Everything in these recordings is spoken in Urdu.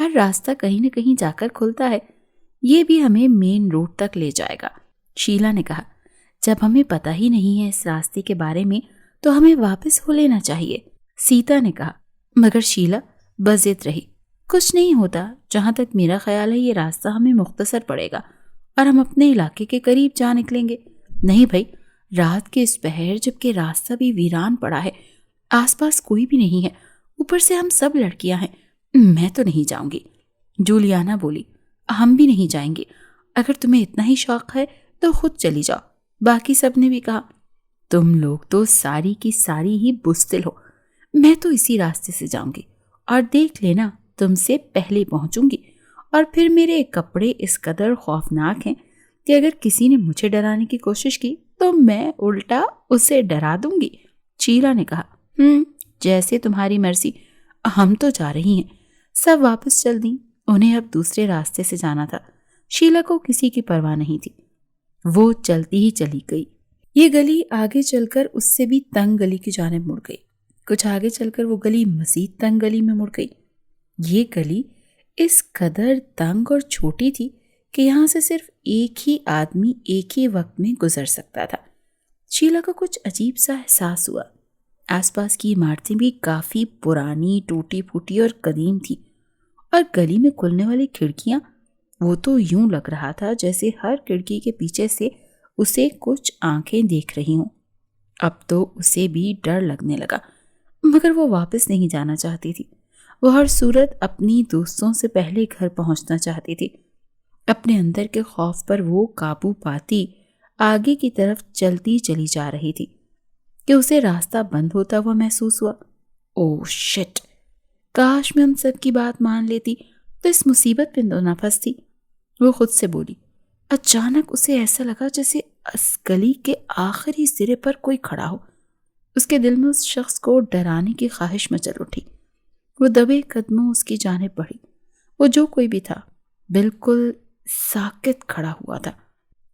ہر راستہ کہیں نہ کہیں جا کر کھلتا ہے، یہ بھی ہمیں مین روڈ تک لے جائے گا۔ شیلا نے کہا، جب ہمیں پتہ ہی نہیں ہے اس راستے کے بارے میں تو ہمیں واپس ہو لینا چاہیے۔ سیتا نے کہا، مگر شیلا بس ضد رہی، کچھ نہیں ہوتا، جہاں تک میرا خیال ہے یہ راستہ ہمیں مختصر پڑے گا اور ہم اپنے علاقے کے قریب جا نکلیں گے۔ نہیں بھائی، رات کے اس پہر جبکہ راستہ بھی ویران پڑا ہے، آس پاس کوئی بھی نہیں ہے، اوپر سے ہم سب لڑکیاں ہیں، میں تو نہیں جاؤں گی۔ جولیانا بولی، ہم بھی نہیں جائیں گے، اگر تمہیں اتنا ہی شوق ہے تو خود چلی جاؤ۔ باقی سب نے بھی کہا، تم لوگ تو ساری کی ساری ہی بزدل ہو، میں تو اسی راستے سے جاؤں گی اور دیکھ لینا تم سے پہلے پہنچوں گی، اور پھر میرے کپڑے اس قدر خوفناک ہیں کہ اگر کسی نے مجھے ڈرانے کی کوشش کی تو میں الٹا اسے ڈرا دوں گی۔ شیلا نے کہا، جیسے تمہاری مرضی، ہم تو جا رہی ہیں۔ سب واپس چل دیں، انہیں اب دوسرے راستے سے جانا تھا۔ شیلا کو کسی کی پرواہ نہیں تھی، وہ چلتی ہی چلی گئی۔ یہ گلی آگے چل کر اس سے بھی تنگ گلی کی جانب مڑ گئی، کچھ آگے چل کر وہ گلی مزید تنگ گلی میں مڑ گئی۔ یہ گلی اس قدر تنگ اور چھوٹی تھی کہ یہاں سے صرف ایک ہی آدمی ایک ہی وقت میں گزر سکتا تھا۔ شیلا کو کچھ عجیب سا احساس ہوا۔ آس پاس کی عمارتیں بھی کافی پرانی، ٹوٹی پھوٹی اور قدیم تھی، اور گلی میں کھلنے والی کھڑکیاں، وہ تو یوں لگ رہا تھا جیسے ہر کھڑکی کے پیچھے سے اسے کچھ آنکھیں دیکھ رہی ہوں۔ اب تو اسے بھی ڈر لگنے لگا، مگر وہ واپس نہیں جانا چاہتی تھی۔ وہ ہر صورت اپنی دوستوں سے پہلے گھر پہنچنا چاہتی تھی۔ اپنے اندر کے خوف پر وہ قابو پاتی آگے کی طرف چلتی چلی جا رہی تھی کہ اسے راستہ بند ہوتا ہوا محسوس ہوا۔ اوہ شٹ! کاش میں ان سب کی بات مان لیتی تو اس مصیبت پہ نہ پھنستی، وہ خود سے بولی۔ اچانک اسے ایسا لگا جیسے اس گلی کے آخری سرے پر کوئی کھڑا ہو۔ اس کے دل میں اس شخص کو ڈرانے کی خواہش مچل اٹھی۔ وہ دبے قدموں اس کی جانب بڑھی۔ وہ جو کوئی بھی تھا بالکل ساکت کھڑا ہوا تھا۔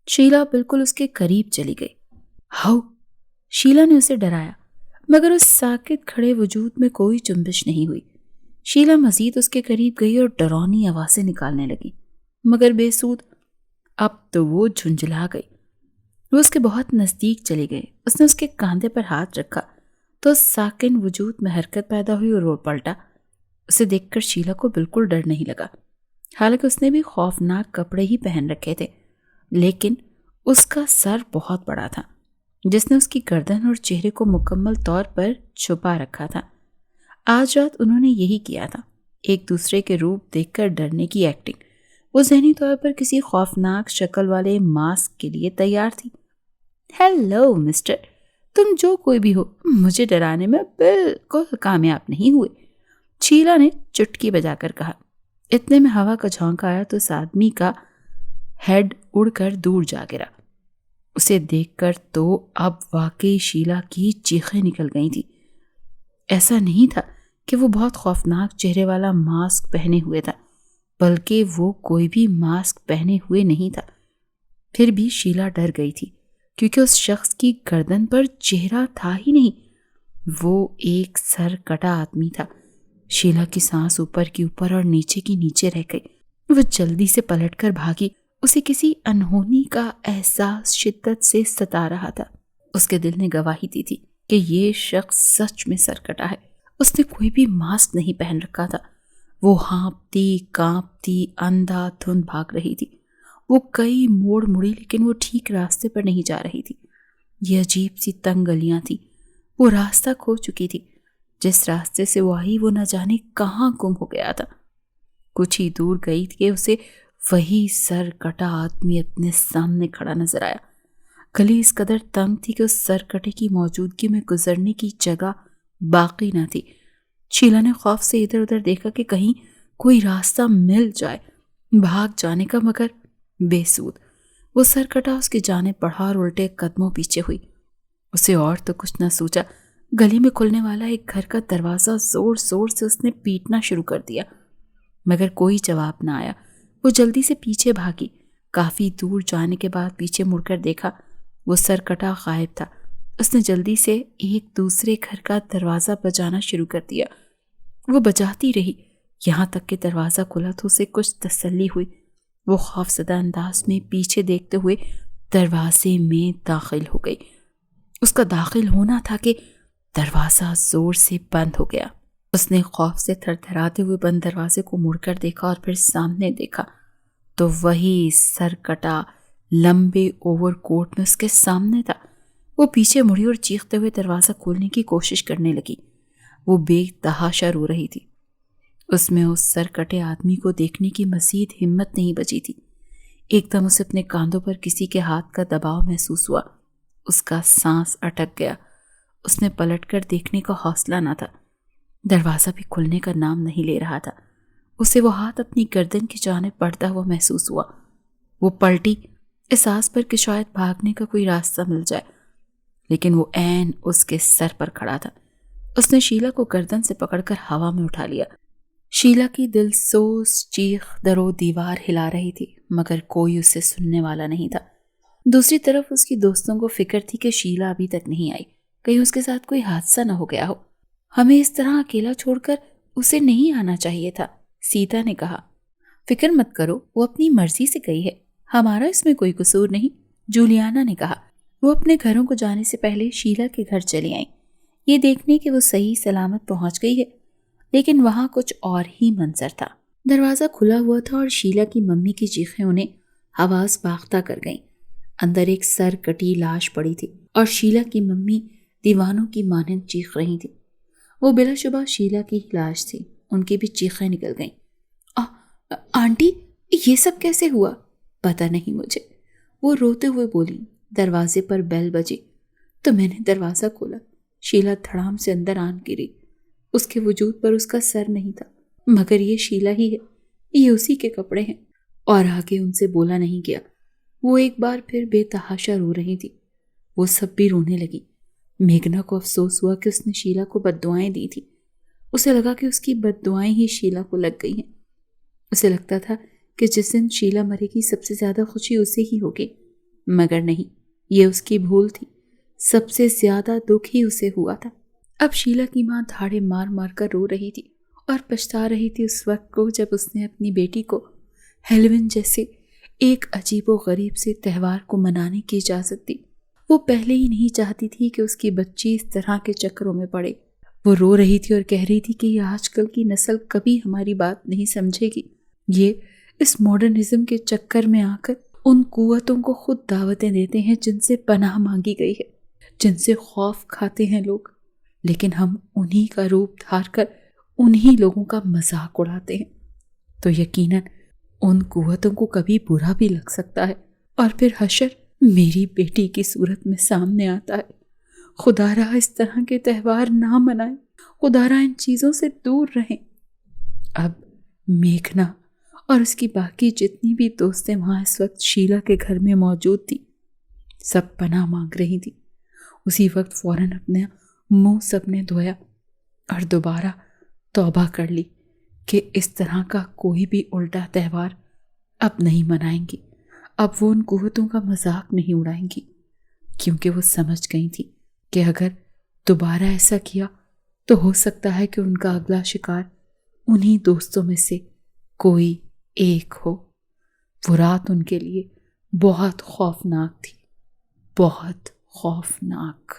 شیلا بالکل اس کے قریب چلی گئی۔ ہاؤ! شیلا نے اسے ڈرایا، مگر اس ساکت کھڑے وجود میں کوئی جنبش نہیں ہوئی۔ شیلا مزید اس کے قریب گئی اور ڈرونی آوازیں نکالنے لگی، مگر بے سود۔ اب تو وہ جھنجھلا گئی۔ وہ اس کے بہت نزدیک چلے گئے۔ اس نے اس کے کاندھے پر ہاتھ رکھا تو ساکن وجود میں حرکت پیدا ہوئی اور وہ پلٹا۔ اسے دیکھ کر شیلا کو بالکل ڈر نہیں لگا، حالانکہ اس نے بھی خوفناک کپڑے ہی پہن رکھے تھے، لیکن اس کا سر بہت بڑا تھا جس نے اس کی گردن اور چہرے کو مکمل طور پر چھپا رکھا تھا۔ آج رات انہوں نے یہی کیا تھا، ایک دوسرے کے روپ دیکھ کر ڈرنے کی ایکٹنگ۔ وہ ذہنی طور پر کسی خوفناک شکل والے ماسک کے لیے تیار تھی۔ ہیلو مسٹر، تم جو کوئی بھی ہو، مجھے ڈرانے میں بالکل کامیاب نہیں ہوئے، شیلا نے چٹکی بجا کر کہا۔ اتنے میں ہوا کا جھونکا آیا تو اس آدمی کا ہیڈ اڑ کر دور جا گرا۔ اسے دیکھ کر تو اب واقعی شیلا کی چیخیں نکل گئی تھی۔ ایسا نہیں تھا کہ وہ بہت خوفناک چہرے والا ماسک پہنے ہوئے تھا، بلکہ وہ کوئی بھی ماسک پہنے ہوئے نہیں تھا۔ پھر بھی شیلا ڈر گئی تھی کیونکہ اس شخص کی گردن پر چہرہ تھا ہی نہیں، وہ ایک سر کٹا آدمی تھا۔ شیلا کی سانس اوپر کی اوپر اور نیچے کی نیچے رہ گئی۔ وہ جلدی سے پلٹ کر بھاگی۔ اسے کسی انہونی کا احساس شدت سے ستا رہا تھا۔ اس کے دل نے گواہی دی تھی کہ یہ شخص سچ میں سرکٹا ہے۔ اس نے کوئی بھی ماسک نہیں پہن رکھا تھا۔ وہ ہانپتی کانپتی اندھا دھند بھاگ رہی تھی۔ وہ کئی موڑ مڑی لیکن وہ ٹھیک راستے پر نہیں جا رہی تھی۔ یہ عجیب سی تنگ گلیاں تھیں۔ وہ راستہ کھو چکی تھی۔ جس راستے سے وہ آئی وہ نہ جانے کہاں گم ہو گیا تھا۔ کچھ ہی دور گئی کہ اسے وہی سر کٹا آدمی اپنے سامنے کھڑا نظر آیا۔ گلی اس قدر تنگ تھی کہ اس سر کٹے کی موجودگی میں گزرنے کی جگہ باقی نہ تھی۔ شیلا نے خوف سے ادھر ادھر دیکھا کہ کہیں کوئی راستہ مل جائے بھاگ جانے کا، مگر بے سود۔ وہ سر کٹا اس کی جانب بڑھا اور الٹے قدموں پیچھے ہوئی۔ اسے اور تو کچھ نہ سوچا، گلی میں کھلنے والا ایک گھر کا دروازہ زور زور سے اس نے پیٹنا شروع کر دیا، مگر کوئی جواب نہ آیا۔ وہ جلدی سے پیچھے بھاگی۔ کافی دور جانے کے بعد پیچھے مڑ کر دیکھا، وہ سر کٹا غائب تھا۔ اس نے جلدی سے ایک دوسرے گھر کا دروازہ بجانا شروع کر دیا۔ وہ بجاتی رہی یہاں تک کہ دروازہ کھلا تو اسے کچھ تسلی ہوئی۔ وہ خوفزدہ انداز میں پیچھے دیکھتے ہوئے دروازے میں داخل ہو گئی۔ اس کا داخل ہونا تھا کہ دروازہ زور سے بند ہو گیا۔ اس نے خوف سے تھر تھراتے ہوئے بند دروازے کو مڑ کر دیکھا اور پھر سامنے دیکھا تو وہی سرکٹا لمبے اوور کوٹ میں اس کے سامنے تھا۔ وہ پیچھے مڑی اور چیختے ہوئے دروازہ کھولنے کی کوشش کرنے لگی۔ وہ بے تحاشا رو رہی تھی۔ اس میں اس سرکٹے آدمی کو دیکھنے کی مزید ہمت نہیں بچی تھی۔ ایک دم اسے اپنے کاندھوں پر کسی کے ہاتھ کا دباؤ محسوس ہوا۔ اس کا سانس اٹک گیا۔ اس نے پلٹ کر دیکھنے کا حوصلہ نہ تھا۔ دروازہ بھی کھلنے کا نام نہیں لے رہا تھا۔ اسے وہ ہاتھ اپنی گردن کی جانب بڑھتا ہوا محسوس ہوا۔ وہ پلٹی اس آس پر کہ شاید بھاگنے کا کوئی راستہ مل جائے، لیکن وہ عین اس کے سر پر کھڑا تھا۔ اس نے شیلا کو گردن سے پکڑ کر ہوا میں اٹھا لیا۔ شیلا کی دل سوز چیخ در و دیوار ہلا رہی تھی، مگر کوئی اسے سننے والا نہیں تھا۔ دوسری طرف اس کی دوستوں کو فکر تھی کہ شیلا ابھی تک نہیں آئی، کہیں اس کے ساتھ کوئی حادثہ نہ ہو گیا ہو۔ ہمیں اس طرح اکیلا چھوڑ کر اسے نہیں آنا چاہیے تھا، سیتا نے کہا۔ فکر مت کرو، وہ اپنی مرضی سے گئی ہے، ہمارا اس میں کوئی قصور نہیں، جولیانا نے کہا۔ وہ اپنے گھروں کو جانے سے پہلے شیلا کے گھر چلی آئیں، یہ دیکھنے کہ وہ صحیح سلامت پہنچ گئی ہے، لیکن وہاں کچھ اور ہی منظر تھا۔ دروازہ کھلا ہوا تھا اور شیلا کی ممی کی چیخیں انہیں حواس باختہ کر گئیں۔ اندر ایک سر کٹی لاش پڑی تھی اور شیلا کی ممی دیوانوں کی مانند چیخ رہی تھی۔ وہ بلا شبہ شیلا کی لاش تھی۔ ان کی بھی چیخیں نکل گئیں۔ آنٹی، یہ سب کیسے ہوا؟ پتہ نہیں مجھے، وہ روتے ہوئے بولی۔ دروازے پر بیل بجی تو میں نے دروازہ کھولا۔ شیلا دھڑام سے اندر آن گری۔ اس کے وجود پر اس کا سر نہیں تھا، مگر یہ شیلا ہی ہے، یہ اسی کے کپڑے ہیں، اور آگے ان سے بولا نہیں گیا۔ وہ ایک بار پھر بے تحاشا رو رہی تھی۔ وہ سب بھی رونے لگی۔ میگنا کو افسوس ہوا کہ اس نے شیلا کو بددعائیں دی تھی۔ اسے لگا کہ اس کی بددعائیں ہی شیلا کو لگ گئی ہیں۔ اسے لگتا تھا کہ جس دن شیلا مرے گی سب سے زیادہ خوشی اسے ہی ہوگی، مگر نہیں، یہ اس کی بھول تھی۔ سب سے زیادہ دکھ ہی اسے ہوا تھا۔ اب شیلا کی ماں دھاڑے مار مار کر رو رہی تھی اور پچھتا رہی تھی اس وقت کو جب اس نے اپنی بیٹی کو ہیلوین جیسے ایک عجیب و غریب سے تہوار کو منانے کی اجازت دی۔ وہ پہلے ہی نہیں چاہتی تھی کہ اس کی بچی اس طرح کے چکروں میں پڑے۔ وہ رو رہی تھی اور کہہ رہی تھی کہ یہ آج کل کی نسل کبھی ہماری بات نہیں سمجھے گی۔ یہ اس ماڈرنزم کے چکر میں آ کر ان قوتوں کو خود دعوتیں دیتے ہیں جن سے پناہ مانگی گئی ہے، جن سے خوف کھاتے ہیں لوگ، لیکن ہم انہی کا روپ دھار کر انہی لوگوں کا مذاق اڑاتے ہیں۔ تو یقیناً ان قوتوں کو کبھی برا بھی لگ سکتا ہے، اور پھر حشر میری بیٹی کی صورت میں سامنے آتا ہے۔ خدا را اس طرح کے تہوار نہ منائیں، خدا را ان چیزوں سے دور رہیں۔ اب میگھنا اور اس کی باقی جتنی بھی دوستیں وہاں اس وقت شیلا کے گھر میں موجود تھی، سب پناہ مانگ رہی تھی۔ اسی وقت فوراً اپنے منہ سب نے دھویا اور دوبارہ توبہ کر لی کہ اس طرح کا کوئی بھی الٹا تہوار اب نہیں منائیں گی۔ اب وہ ان قوتوں کا مذاق نہیں اڑائیں گی، کیونکہ وہ سمجھ گئی تھی کہ اگر دوبارہ ایسا کیا تو ہو سکتا ہے کہ ان کا اگلا شکار انہی دوستوں میں سے کوئی ایک ہو۔ وہ رات ان کے لیے بہت خوفناک تھی، بہت خوفناک۔